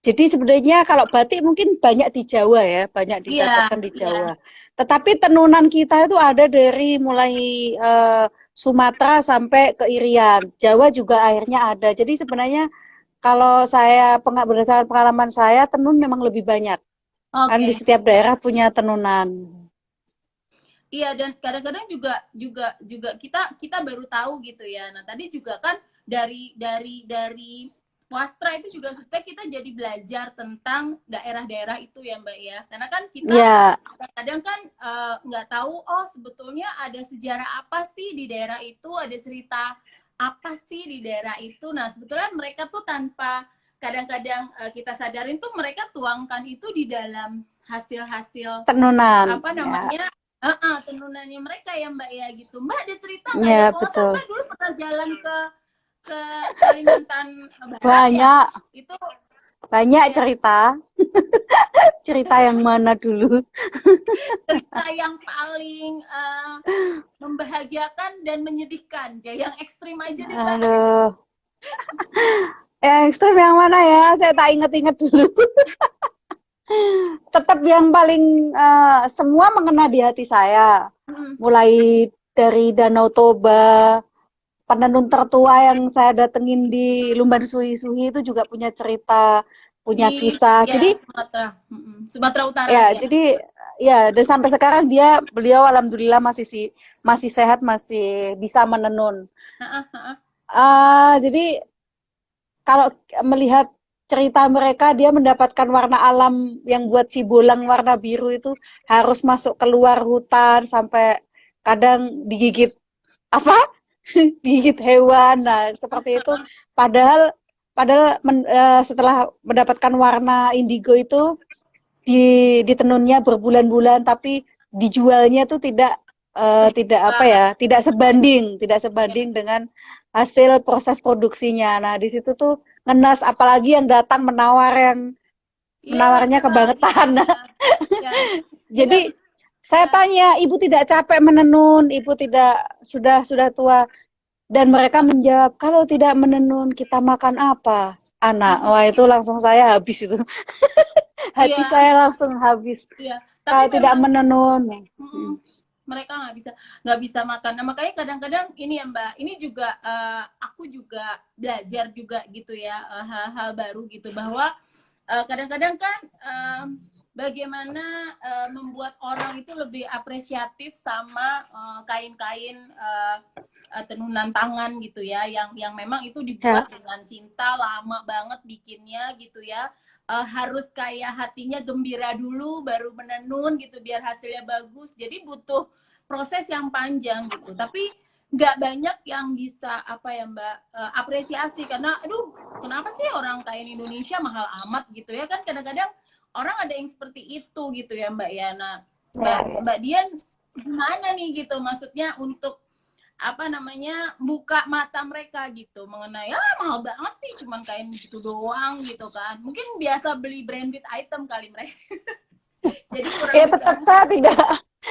sebenarnya kalau batik mungkin banyak di Jawa ya, banyak Iya, didapatkan di iya. Jawa. Tetapi tenunan kita itu ada dari mulai Sumatera sampai ke Irian. Jawa juga akhirnya ada. Jadi sebenarnya kalau saya berdasarkan pengalaman saya, tenun memang lebih banyak. Kan di Oke. setiap daerah punya tenunan. Iya dan kadang-kadang juga kita kita baru tahu gitu ya. Nah tadi juga kan dari wastra itu juga supaya kita jadi belajar tentang daerah-daerah itu ya Mbak ya. Karena kan kita Ya, kadang kan nggak tahu, oh sebetulnya ada sejarah apa sih di daerah itu, ada cerita apa sih di daerah itu. Nah sebetulnya mereka tuh tanpa kadang-kadang kita sadarin tuh mereka tuangkan itu di dalam hasil-hasil tenunan. apa Ya, namanya tenunannya mereka ya Mbak ya gitu. Mbak ada cerita nggak ya? ya Kalau nggak salah betul. Mbak dulu pernah jalan ke Kalimantan Barat ya, Banyak, itu banyak ya cerita. Cerita yang mana dulu? cerita yang paling membahagiakan dan menyedihkan, ya yang ekstrim aja deh Mbak. Aduh, yang ekstrim yang mana ya? Saya tak inget-inget dulu. Tetap yang paling semua mengena di hati saya. Hmm. Mulai dari Danau Toba, penenun tertua yang saya datengin di Lumban Suhi-Suhi itu juga punya cerita, punya Di kisah. ya Jadi Sumatera, Sumatera Utara ya, ya. jadi ya dan sampai sekarang beliau alhamdulillah masih sehat, masih bisa menenun. Jadi kalau melihat cerita mereka, dia mendapatkan warna alam yang buat si bolang warna biru itu harus masuk keluar hutan sampai kadang digigit apa? Digigit hewan. Nah, seperti itu. Padahal padahal setelah mendapatkan warna indigo itu ditenunnya berbulan-bulan tapi dijualnya tuh tidak apa ya, tidak Ya, sebanding dengan hasil proses produksinya. Nah, di situ tuh ngenas apalagi yang datang iya menawarnya wanita gitu kebangetan. ya. Ya, juga Jadi saya ya. tanya, ibu tidak capek menenun, ibu tidak sudah tua, dan mereka menjawab kalau tidak menenun kita makan apa? Anak, wah itu langsung saya habis itu. Hati Iya, saya langsung habis. iya. Tapi Kalau tidak memang menenun. mereka nggak bisa makan. Nah, makanya kadang-kadang ini ya Mbak, ini juga aku juga belajar juga gitu ya hal-hal baru gitu bahwa kadang-kadang kan bagaimana membuat orang itu lebih apresiatif sama kain-kain tenunan tangan gitu ya yang memang itu Ya, dibuat dengan cinta lama banget bikinnya gitu ya. Harus kayak hatinya gembira dulu baru menenun gitu biar hasilnya bagus, jadi butuh proses yang panjang gitu, tapi nggak banyak yang bisa apa ya Mbak apresiasi karena aduh kenapa sih orang kain Indonesia mahal amat gitu ya kan, kadang-kadang orang ada yang seperti itu gitu ya Mbak ya. Nah ya, Mbak ya. Mbak Dian gimana nih gitu maksudnya untuk apa namanya buka mata mereka gitu mengenai mahal banget sih cuman kain gitu doang gitu kan, mungkin biasa beli branded item kali mereka jadi kurang Ya tetap bisa. saya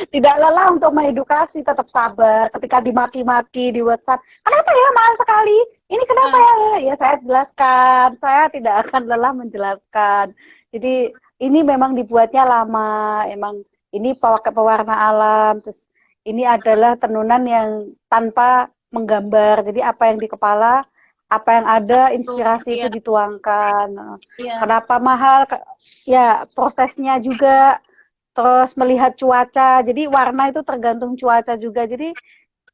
tidak lelah untuk mengedukasi, tetap sabar ketika dimaki-maki di WhatsApp. Kenapa ya mahal sekali? Ini kenapa uh, ya? Ya saya jelaskan, saya tidak akan lelah menjelaskan. Jadi ini memang dibuatnya lama, emang ini pakai pewarna alam, terus ini adalah tenunan yang tanpa menggambar. Jadi apa yang di kepala, apa yang ada, tuh inspirasi itu iya dituangkan. iya Kenapa mahal? Ya prosesnya juga, terus melihat cuaca. Jadi warna itu tergantung cuaca juga. Jadi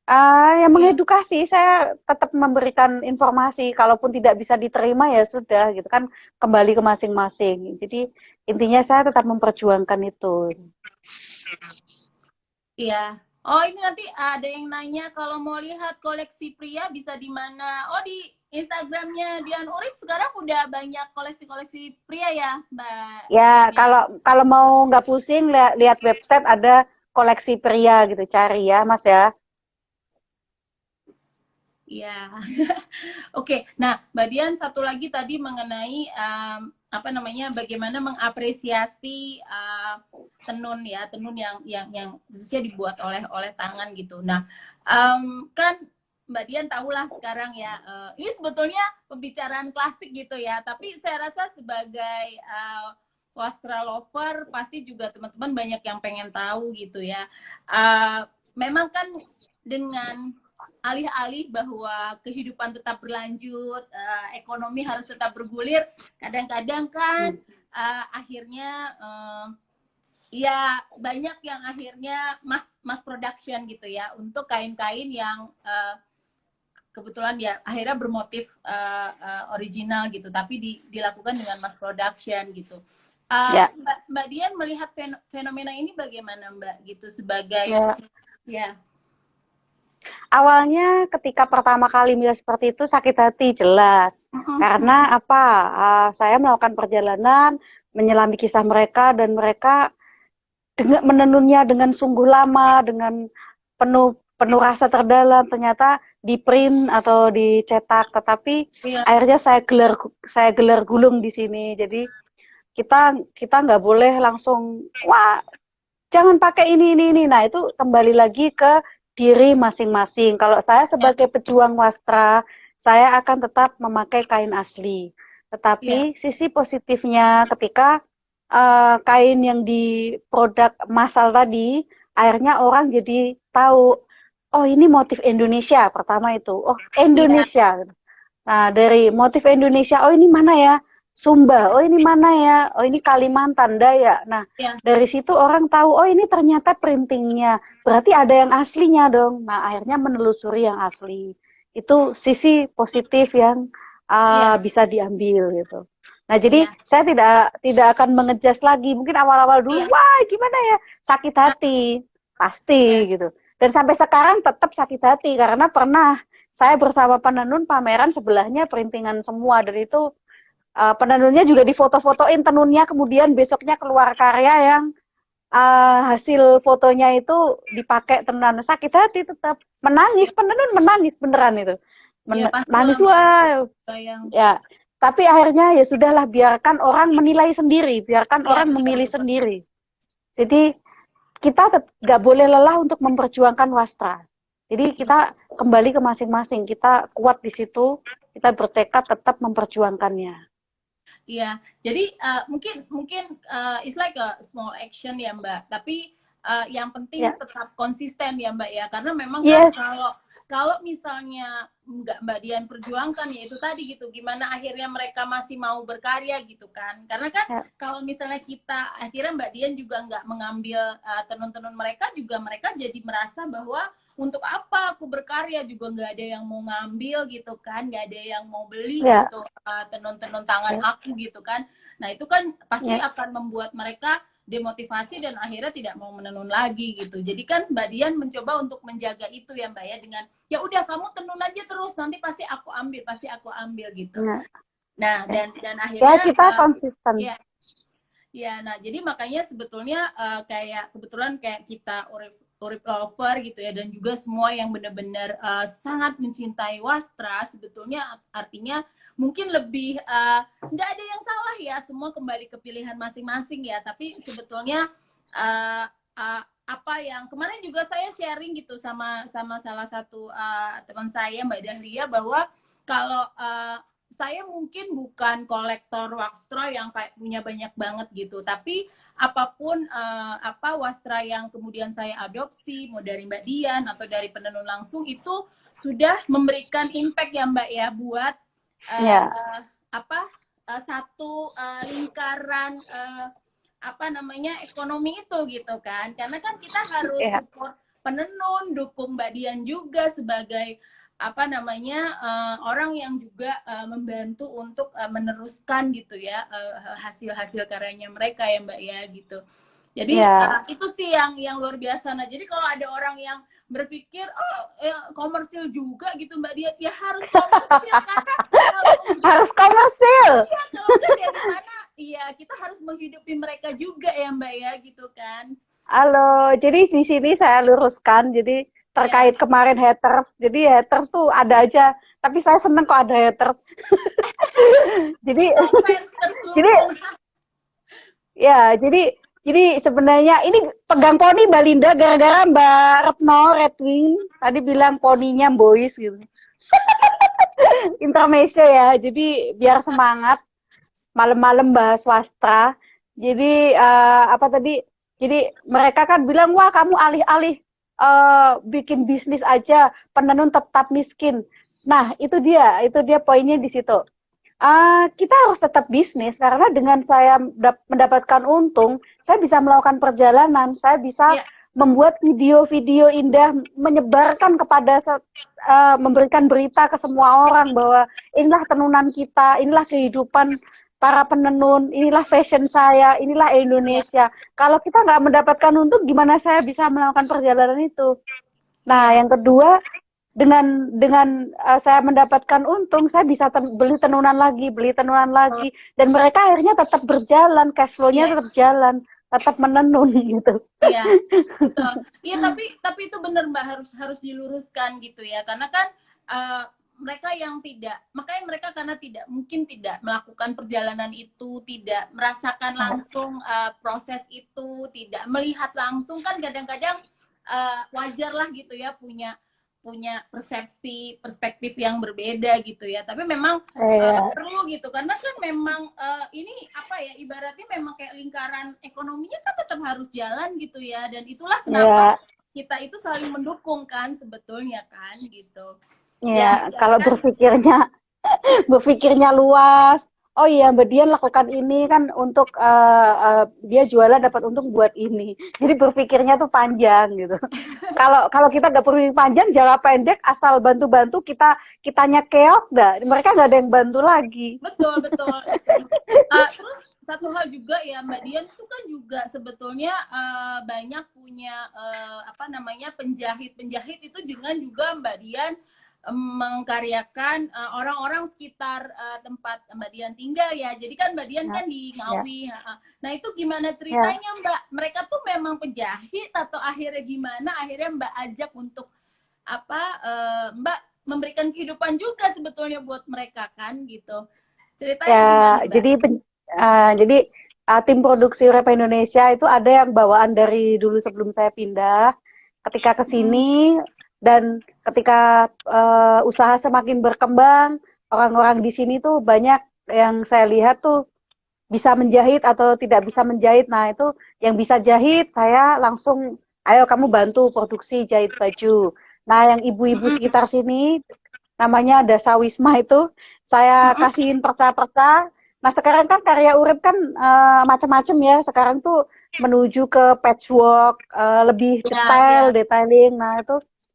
yang iya mengedukasi, saya tetap memberikan informasi. Kalaupun tidak bisa diterima ya sudah, gitu kan kembali ke masing-masing. Jadi intinya saya tetap memperjuangkan itu. iya. Oh ini nanti ada yang nanya kalau mau lihat koleksi pria bisa di mana? Oh di Instagramnya Dian Urip sekarang udah banyak koleksi-koleksi pria ya Mbak Ya Dian ya. kalau mau nggak pusing lihat website ada koleksi pria gitu, cari ya Mas ya. Iya. Oke, nah Mbak Dian satu lagi tadi mengenai apa namanya bagaimana mengapresiasi tenun ya, tenun yang khususnya dibuat oleh tangan gitu. Nah, kan Mbak Dian tahulah sekarang ya, ini sebetulnya pembicaraan klasik gitu ya, tapi saya rasa sebagai wastra lover pasti juga teman-teman banyak yang pengen tahu gitu ya. Memang kan dengan alih-alih bahwa kehidupan tetap berlanjut, ekonomi harus tetap bergulir, kadang-kadang kan akhirnya ya banyak yang akhirnya mass production gitu ya untuk kain-kain yang kebetulan ya akhirnya bermotif original gitu, tapi dilakukan dengan mass production gitu. Ya. Mbak Dian melihat fenomena ini bagaimana Mbak gitu sebagai ya. Awalnya ketika pertama kali melihat seperti itu sakit hati jelas. Karena apa? Saya melakukan perjalanan menyelami kisah mereka dan mereka menenunnya dengan sungguh lama, dengan penuh rasa terdalam, ternyata di print atau dicetak, tetapi akhirnya saya gelar gulung di sini. Jadi kita nggak boleh langsung wah jangan pakai ini. Nah itu kembali lagi ke diri masing-masing. Kalau saya sebagai pejuang wastra, saya akan tetap memakai kain asli. Tetapi sisi positifnya ketika kain yang di produk massal tadi, akhirnya orang jadi tahu, oh ini motif Indonesia pertama itu, oh Indonesia. Nah dari motif Indonesia, oh ini mana ya? Sumba, oh ini mana ya? Oh ini Kalimantan, Dayak. Nah dari situ orang tahu, oh ini ternyata printingnya, berarti ada yang aslinya dong. Nah akhirnya menelusuri yang asli. Itu sisi positif yang bisa diambil gitu. Nah, jadi saya tidak akan mengejas lagi. Mungkin awal-awal dulu, wah gimana ya, sakit hati, pasti gitu. Dan sampai sekarang tetap sakit hati karena pernah saya bersama penenun pameran sebelahnya printingan semua, dan itu penenunnya juga difoto-fotoin tenunnya, kemudian besoknya keluar karya yang hasil fotonya itu dipakai tenunan. Sakit hati tetap, menangis, penenun menangis beneran itu. Nangis wah. Ya. Tapi akhirnya ya sudahlah, biarkan orang menilai sendiri, biarkan orang memilih sendiri. Jadi kita nggak boleh lelah untuk memperjuangkan wastra. Jadi kita kembali ke masing-masing, kita kuat di situ, kita bertekad tetap memperjuangkannya. Iya, jadi mungkin it's like a small action ya Mbak, tapi yang penting tetap konsisten ya Mbak ya, karena memang kan kalau misalnya nggak Mbak Dian perjuangkan ya itu tadi gitu, gimana akhirnya mereka masih mau berkarya gitu kan, karena kan kalau misalnya kita akhirnya Mbak Dian juga nggak mengambil tenun-tenun mereka, juga mereka jadi merasa bahwa untuk apa aku berkarya, juga nggak ada yang mau ngambil gitu kan, nggak ada yang mau beli gitu tenun-tenun tangan aku gitu kan. Nah itu kan pasti akan membuat mereka demotivasi dan akhirnya tidak mau menenun lagi gitu. Jadi kan Mbak Dian mencoba untuk menjaga itu ya Mbak ya, dengan ya udah kamu tenun aja terus, nanti pasti aku ambil gitu. Nah dan akhirnya kita konsisten. Ya, nah jadi makanya sebetulnya kayak kebetulan kayak kita Urip Lover gitu ya, dan juga semua yang benar-benar sangat mencintai wastra, sebetulnya artinya mungkin lebih nggak ada yang salah ya, semua kembali ke pilihan masing-masing ya. Tapi sebetulnya apa yang kemarin juga saya sharing gitu sama salah satu teman saya Mbak Dahlia, bahwa kalau saya mungkin bukan kolektor wastra yang kayak punya banyak banget gitu, tapi apapun wastra yang kemudian saya adopsi, mau dari Mbak Dian atau dari penenun langsung, itu sudah memberikan impact ya Mbak ya buat satu lingkaran ekonomi itu gitu kan, karena kan kita harus support penenun, dukung Mbak Dian juga sebagai orang yang juga membantu untuk meneruskan gitu ya hasil-hasil karyanya mereka ya Mbak ya gitu. Jadi itu sih yang luar biasa. Nah jadi kalau ada orang yang berpikir komersil juga gitu Mbak Dian, ya harus komersil karena harus komersil. Iya, kalau nggak dari mana? Iya, kita harus menghidupi mereka juga ya Mbak ya gitu kan. Halo, jadi di sini saya luruskan, jadi terkait kemarin haters, jadi haters tuh ada aja, tapi saya seneng kok ada haters. jadi sebenarnya ini pegang poni Mbak Linda gara-gara Mbak Retno Redwing tadi bilang poninya boys gitu. Intermezzo ya, jadi biar semangat malam-malam bahas wastra. Jadi jadi mereka kan bilang, wah kamu alih-alih bikin bisnis aja, penenun tetap miskin. Nah itu dia poinnya di situ. Kita harus tetap bisnis karena dengan saya mendapatkan untung, saya bisa melakukan perjalanan, saya bisa membuat video-video indah, menyebarkan kepada memberikan berita ke semua orang bahwa inilah tenunan kita, inilah kehidupan para penenun, inilah fashion saya, inilah Iya, Indonesia. Kalau kita nggak mendapatkan untung, gimana saya bisa melakukan perjalanan itu? Nah, iya, yang kedua, dengan saya mendapatkan untung, saya bisa beli tenunan oh, lagi, dan mereka akhirnya tetap berjalan, cash flow-nya iya. tetap jalan, tetap menenun gitu. Iya, betul. Iya, tapi itu benar Mbak, harus harus diluruskan gitu ya. Karena kan uh, mereka yang tidak, makanya mereka karena tidak mungkin tidak melakukan perjalanan itu, tidak merasakan langsung proses itu, tidak melihat langsung, kan kadang-kadang wajar lah gitu ya, punya punya persepsi perspektif yang berbeda gitu ya, tapi memang Iya, perlu gitu karena kan memang ini apa ya, ibaratnya memang kayak lingkaran ekonominya kan tetap harus jalan gitu ya, dan itulah kenapa iya, kita itu saling mendukung kan sebetulnya kan gitu iya. ya, ya Kalau kan. berpikirnya luas. Oh iya, Mbak Dian lakukan ini kan untuk dia jualan dapat untung buat ini. Jadi berpikirnya tuh panjang gitu. Kalau kalau kita nggak berpikir panjang, jangka pendek, asal bantu-bantu kitanya keok, dah. Mereka nggak ada yang bantu lagi. Betul, betul. Terus satu hal juga ya Mbak Dian itu kan juga sebetulnya banyak punya apa namanya, penjahit-penjahit itu dengan juga Mbak Dian mengkaryakan orang-orang sekitar tempat Mbak Dian tinggal ya. Jadi kan Mbak Dian Ya, kan di ya, Ngawi. Nah itu gimana ya. ceritanya Mbak? Mereka tuh memang penjahit atau akhirnya gimana? Akhirnya Mbak ajak untuk apa, Mbak memberikan kehidupan juga sebetulnya buat mereka kan gitu. Ceritanya Ya, gimana, Mbak? jadi tim produksi Rap Indonesia itu ada yang bawaan dari dulu sebelum saya pindah. Ketika ke Hmm, sini dan ketika usaha semakin berkembang, orang-orang di sini tuh banyak yang saya lihat tuh bisa menjahit atau tidak bisa menjahit. Nah, itu yang bisa jahit, saya langsung, ayo kamu bantu produksi jahit baju. Nah, yang ibu-ibu mm-mm, sekitar sini, namanya Dasa Wisma itu, saya mm-mm. kasihin perca-perca. Nah, sekarang kan karya urip kan macam-macam ya. Sekarang tuh menuju ke patchwork, lebih Ya, detail, ya. detailing. Nah,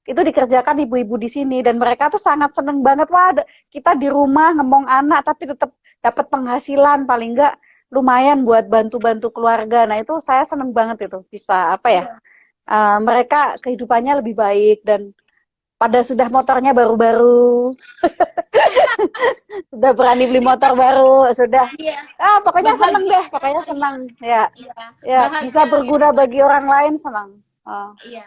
itu dikerjakan ibu-ibu di sini dan mereka tuh sangat seneng banget. Wah, kita di rumah ngomong anak tapi tetap dapat penghasilan paling enggak lumayan buat bantu-bantu keluarga. Nah, itu saya seneng banget itu bisa apa ya? Iya. Mereka kehidupannya lebih baik dan pada sudah motornya baru-baru, sudah berani beli Iya, motor baru, sudah iya. pokoknya seneng Bahagia deh, pokoknya sih. senang. Ya, Iya, ya bisa bahagia gitu berguna kan. bagi orang lain senang. Oh, Iya,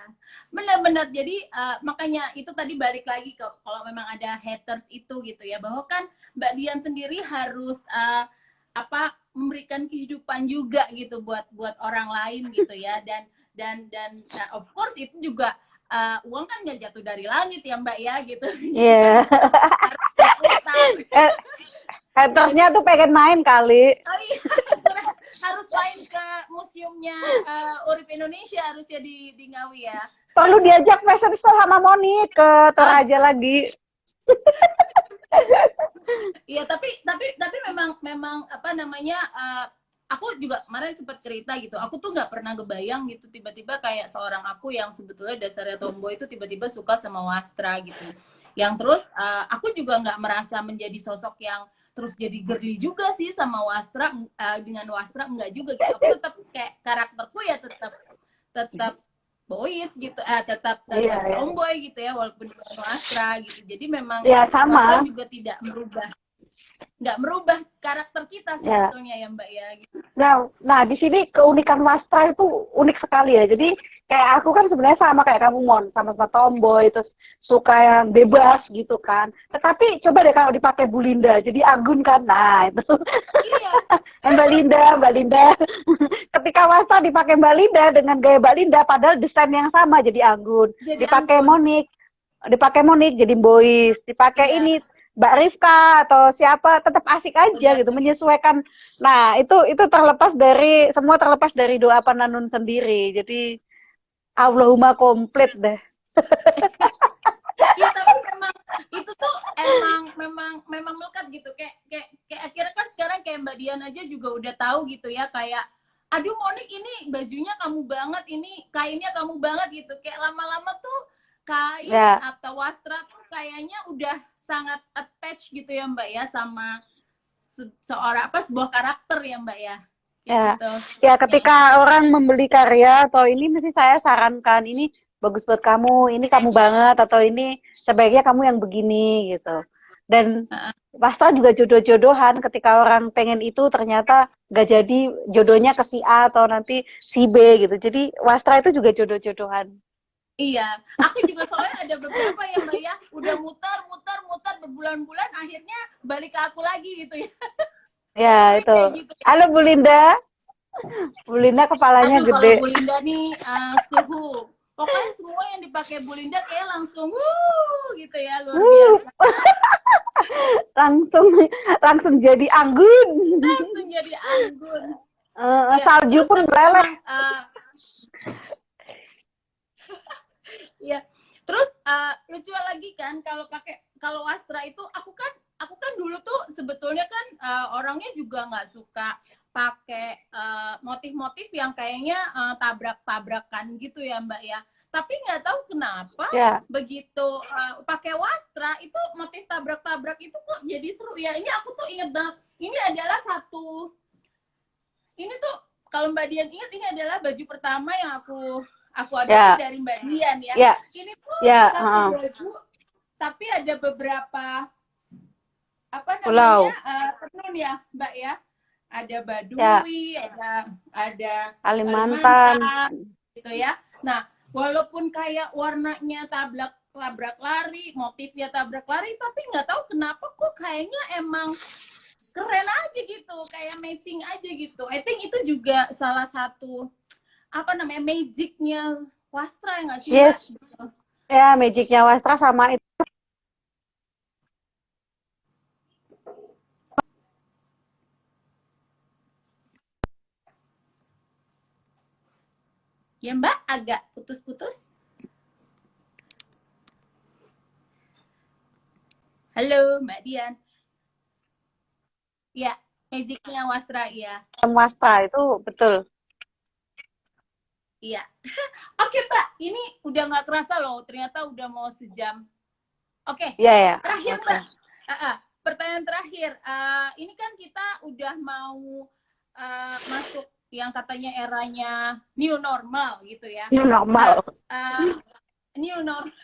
benar-benar. Jadi makanya itu tadi balik lagi ke kalau memang ada haters itu gitu ya, bahwa kan Mbak Dian sendiri harus apa, memberikan kehidupan juga gitu buat buat orang lain gitu ya, dan of course itu juga uang kan nggak jatuh dari langit ya Mbak ya gitu. Jadi kan iya. harus berputar. Yeah. Jadi Hatersnya tuh pengen main kali. oh iya, harus main ke museumnya Urip Indonesia harusnya di Ngawi ya. Perlu diajak fashion show sama Moni ke Ah, Toraja lagi. iya, tapi memang memang apa namanya, aku juga kemarin sempat cerita gitu. Aku tuh nggak pernah kebayang gitu tiba-tiba kayak seorang aku yang sebetulnya dasarnya tomboy itu tiba-tiba suka sama wastra gitu. Yang terus aku juga nggak merasa menjadi sosok yang terus jadi girly juga sih sama wastra, dengan wastra enggak juga gitu. Aku tetap kayak karakterku ya tetap tetap boys gitu, tetap Iya, tetap iya. tomboy gitu ya walaupun dengan wastra gitu. Jadi memang Ya wastra sama. juga tidak merubah, nggak merubah karakter kita Ya. sebetulnya ya Mbak ya gitu. Nah, di sini keunikan Wastra itu unik sekali ya. Jadi kayak aku kan sebenarnya sama kayak kamu Mon, sama-sama tomboy, terus suka yang bebas gitu kan. Tetapi coba deh kalau dipakai Bu Linda, jadi Agun kan. Nah, itu. Iya, Mbak Linda, Mbak Linda. Ketika Wastra dipakai Mbak Linda dengan gaya Mbak Linda, padahal desain yang sama jadi Agun. jadi Dipakai anggun. Monik, dipakai Monik jadi Boys, dipakai Iya, ini Mbak Rifka atau siapa tetap asik aja benar gitu benar. menyesuaikan. Nah, itu terlepas dari semua terlepas dari doa Pananun sendiri. Jadi Allahumma komplit deh. Iya, tapi memang itu tuh emang memang memang melekat gitu, kayak kayak kayak akhirnya kan sekarang kayak Mbak Dian aja juga udah tahu gitu ya, kayak aduh Moni Nik, ini bajunya kamu banget, ini kainnya kamu banget gitu. Kayak lama-lama tuh kain atau wastra tuh kayaknya udah sangat attach gitu ya Mbak ya sama seorang sebuah karakter ya Mbak ya. Gitu. Ya, ketika orang membeli karya atau ini mesti saya sarankan ini bagus buat kamu, ini kamu banget, atau ini sebaiknya kamu yang begini gitu. Dan wastra juga jodoh-jodohan, ketika orang pengen itu ternyata nggak jadi, jodohnya ke si A atau nanti si B gitu. Jadi wastra itu juga jodoh-jodohan. Iya, aku juga soalnya ada beberapa ya Mbak ya, udah muter berbulan-bulan, akhirnya balik ke aku lagi gitu ya. Ya itu. Gitu ya. Halo Bu Linda. Bu Linda kepalanya gede. Kalau Bu Linda nih suhu. Pokoknya semua yang dipakai Bu Linda kayak langsung gitu ya, luar biasa. langsung jadi anggun. Langsung jadi anggun. Salju pun meleleh. Ya. Terus lucu lagi kan kalau wastra itu aku kan dulu tuh sebetulnya kan orangnya juga nggak suka pakai motif-motif yang kayaknya tabrak-tabrakan gitu ya Mbak ya. Tapi nggak tahu kenapa begitu pakai wastra itu motif tabrak-tabrak itu kok jadi seru ya. Ini aku tuh inget banget. Ini adalah ini tuh kalau Mbak Dian ingat, ini adalah baju pertama yang aku adopsi dari Mbak Dian ya. Ini tuh satu baju tapi ada beberapa tenun ya Mbak ya. Ada Baduy, ada Kalimantan gitu ya. Nah, walaupun kayak warnanya tabrak lari, motifnya tabrak lari, tapi nggak tahu kenapa kok kayaknya emang keren aja gitu, kayak matching aja gitu. I think itu juga salah satu magicnya wastra ya nggak sih Mbak? Ya, magicnya wastra sama itu. Ya Mbak, agak putus-putus. Halo Mbak Dian. Ya, magicnya wastra ya. Wastra itu betul. Iya. Oke Mbak, ini udah nggak kerasa loh, ternyata udah mau sejam. Oke. Terakhir Mbak. Pertanyaan terakhir. Ini kan kita udah mau masuk yang katanya eranya new normal gitu ya. New normal. New normal.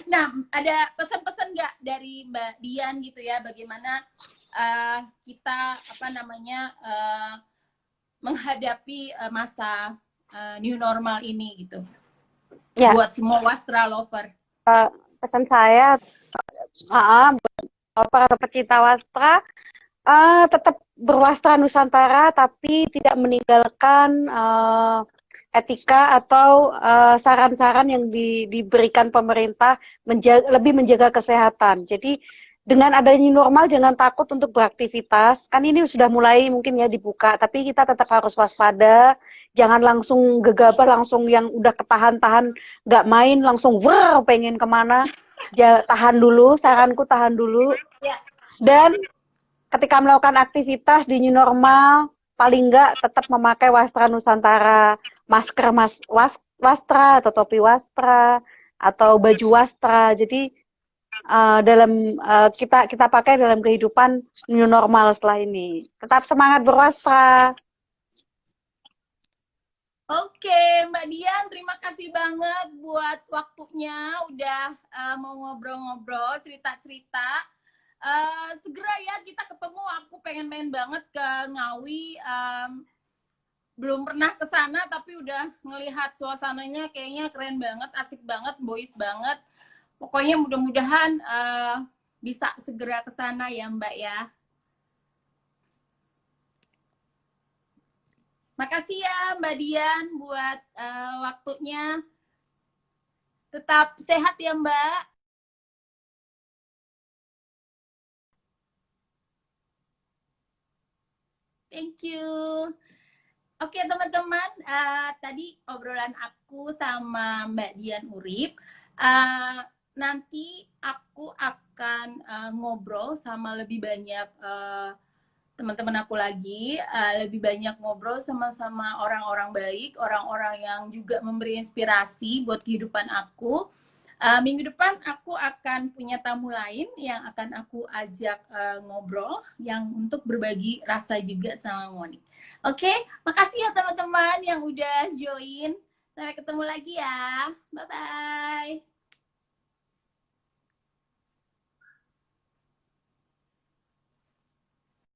Nah, ada pesan-pesan nggak dari Mbak Dian gitu ya, bagaimana kita menghadapi masa new normal ini gitu. Buat semua wastra lover. Pesan saya buat para pecinta wastra, tetap berwastra Nusantara tapi tidak meninggalkan etika atau saran-saran yang diberikan pemerintah, lebih menjaga kesehatan. Jadi dengan adanya normal jangan takut untuk beraktivitas. Kan ini sudah mulai mungkin ya dibuka, tapi kita tetap harus waspada. Jangan langsung gegabah, langsung yang udah ketahan-tahan nggak main langsung pengen kemana. Tahan dulu, saranku tahan dulu. Dan ketika melakukan aktivitas di new normal, paling enggak tetap memakai wastra Nusantara, masker wastra atau topi wastra atau baju wastra. Jadi kita pakai dalam kehidupan new normal setelah ini. Tetap semangat berwastra. Oke, Mbak Dian, terima kasih banget buat waktunya, udah mau ngobrol-ngobrol, cerita-cerita. Segera ya kita ketemu, aku pengen main banget ke Ngawi. Belum pernah ke sana tapi udah ngelihat suasananya kayaknya keren banget, asik banget, boys banget. Pokoknya mudah-mudahan bisa segera ke sana ya Mbak ya. Makasih ya Mbak Dian buat waktunya. Tetap sehat ya Mbak. Thank you. Oke teman-teman, tadi obrolan aku sama Mbak Dian Urip. Nanti aku akan ngobrol sama lebih banyak teman-teman aku lagi, lebih banyak ngobrol sama-sama orang-orang baik, orang-orang yang juga memberi inspirasi buat kehidupan aku. Minggu depan aku akan punya tamu lain yang akan aku ajak ngobrol, yang untuk berbagi rasa juga sama Monik. Oke, makasih ya teman-teman yang udah join. Sampai ketemu lagi ya. Bye-bye.